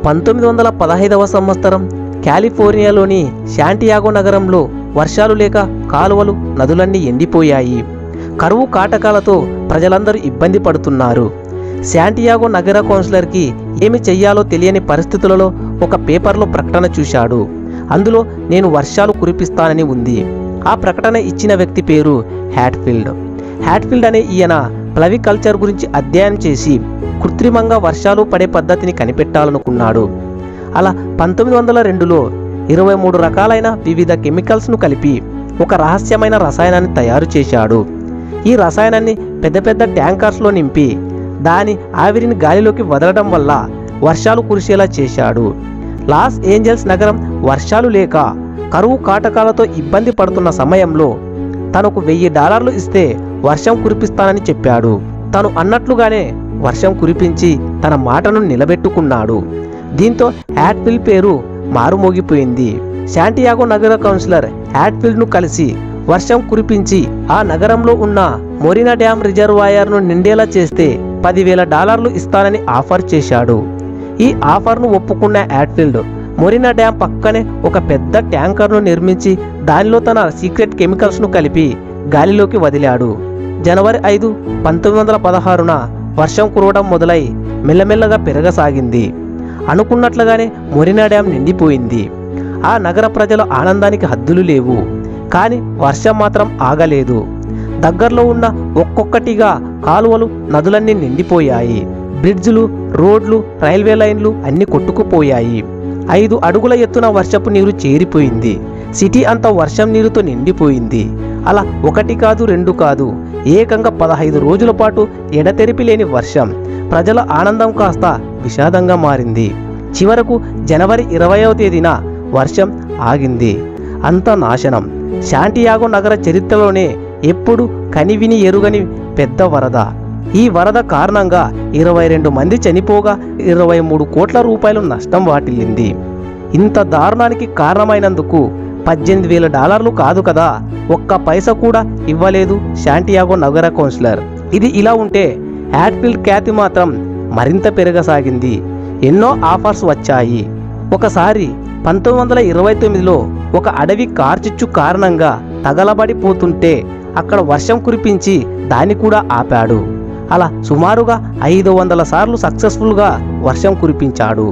1915వ సంవత్సరం కాలిఫోర్నియాలోని శాంటియాగో నగరంలో వర్షాలు లేక కాలువలు నదులన్నీ ఎండిపోయాయి. కరువు కాటకాలతో ప్రజలందరూ ఇబ్బంది పడుతున్నారు. శాంటియాగో నగర కౌన్సిలర్కి ఏమి చెయ్యాలో తెలియని పరిస్థితులలో ఒక పేపర్లో ప్రకటన చూశాడు. అందులో నేను వర్షాలు కురిపిస్తానని ఉంది. ఆ ప్రకటన ఇచ్చిన వ్యక్తి పేరు హ్యాట్ఫీల్డ్ అనే ఈయన ప్లవికల్చర్ గురించి అధ్యయనం చేసి కృత్రిమంగా వర్షాలు పడే పద్ధతిని కనిపెట్టాలనుకున్నాడు. అలా 1902లో 23 రకాలైన వివిధ కెమికల్స్ను కలిపి ఒక రహస్యమైన రసాయనాన్ని తయారు చేశాడు. ఈ రసాయనాన్ని పెద్ద పెద్ద ట్యాంకర్స్లో నింపి దాని ఆవిరిని గాలిలోకి వదలడం వల్ల వర్షాలు కురిసేలా చేశాడు. లాస్ ఏంజల్స్ నగరం వర్షాలు లేక కరువు కాటకాలతో ఇబ్బంది పడుతున్న సమయంలో తనకు $1000 ఇస్తే వర్షం కురిపిస్తానని చెప్పాడు. తను అన్నట్లుగానే వర్షం కురిపించి తన మాటను నిలబెట్టుకున్నాడు. దీంతో హ్యాట్ఫీల్డ్ పేరు మారుమోగిపోయింది. శాంటియాగో నగర కౌన్సిలర్ హ్యాట్ఫీల్డ్ను కలిసి వర్షం కురిపించి ఆ నగరంలో ఉన్న మొరినా డ్యామ్ రిజర్వాయర్ను నిండేలా చేస్తే $10,000 ఇస్తానని ఆఫర్ చేశాడు. ఈ ఆఫర్ను ఒప్పుకున్న హ్యాట్ఫీల్డ్ మొరినా డ్యామ్ పక్కనే ఒక పెద్ద ట్యాంకర్ను నిర్మించి దానిలో తన సీక్రెట్ కెమికల్స్ను కలిపి గాలిలోకి వదిలాడు. జనవరి 5, 1916న వర్షం కురవడం మొదలై మెల్లమెల్లగా పెరగసాగింది. అనుకున్నట్లుగానే మొరినా డ్యామ్ నిండిపోయింది. ఆ నగర ప్రజల ఆనందానికి హద్దులు లేవు. కానీ వర్షం మాత్రం ఆగలేదు. దగ్గరలో ఉన్న ఒక్కొక్కటిగా కాలువలు నదులన్నీ నిండిపోయాయి. బ్రిడ్జ్లు, రోడ్లు, రైల్వే లైన్లు అన్నీ కొట్టుకుపోయాయి. 5 అడుగుల ఎత్తున వర్షపు నీరు చేరిపోయింది. సిటీ అంతా వర్షం నీరుతో నిండిపోయింది. అలా 1 కాదు 2 కాదు, ఏకంగా 15 రోజుల పాటు ఎడతెరిపి లేని వర్షం ప్రజల ఆనందం కాస్త విషాదంగా మారింది. చివరకు జనవరి 20వ తేదీన వర్షం ఆగింది. అంత నాశనం. శాంటియాగో నగర చరిత్రలోనే ఎప్పుడు కనివిని ఎరుగని పెద్ద వరద. ఈ వరద కారణంగా 22 మంది చనిపోగా 23 కోట్ల రూపాయలు నష్టం వాటిల్లింది. ఇంత దారుణానికి కారణమైనందుకు $18,000 కాదు కదా, ఒక్క పైసా కూడా ఇవ్వలేదు శాంటియాగో నగర కౌన్సిలర్. ఇది ఇలా ఉంటే హ్యాట్ఫీల్డ్ ఖ్యాతి మాత్రం మరింత పెరగసాగింది. ఎన్నో ఆఫర్స్ వచ్చాయి. ఒకసారి 1929లో ఒక అడవి కార్చిచ్చు కారణంగా తగలబడిపోతుంటే అక్కడ వర్షం కురిపించి దాన్ని కూడా ఆపాడు. అలా సుమారుగా 500 సార్లు సక్సెస్ఫుల్గా వర్షం కురిపించాడు.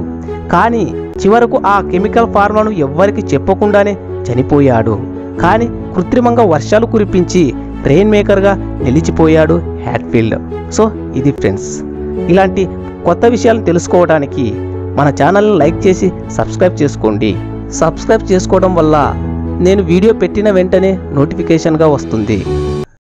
కానీ చివరకు ఆ కెమికల్ ఫార్ములాను ఎవ్వరికి చెప్పకుండానే చనిపోయాడు. కానీ కృత్రిమంగా వర్షాలు కురిపించి రెయిన్ మేకర్గా నిలిచిపోయాడు హ్యాట్ఫీల్డ్. సో ఇది ఫ్రెండ్స్, ఇలాంటి కొత్త విషయాలను తెలుసుకోవడానికి మన ఛానల్ని లైక్ చేసి సబ్స్క్రైబ్ చేసుకోండి. సబ్స్క్రైబ్ చేసుకోవడం వల్ల నేను వీడియో పెట్టిన వెంటనే నోటిఫికేషన్గా వస్తుంది.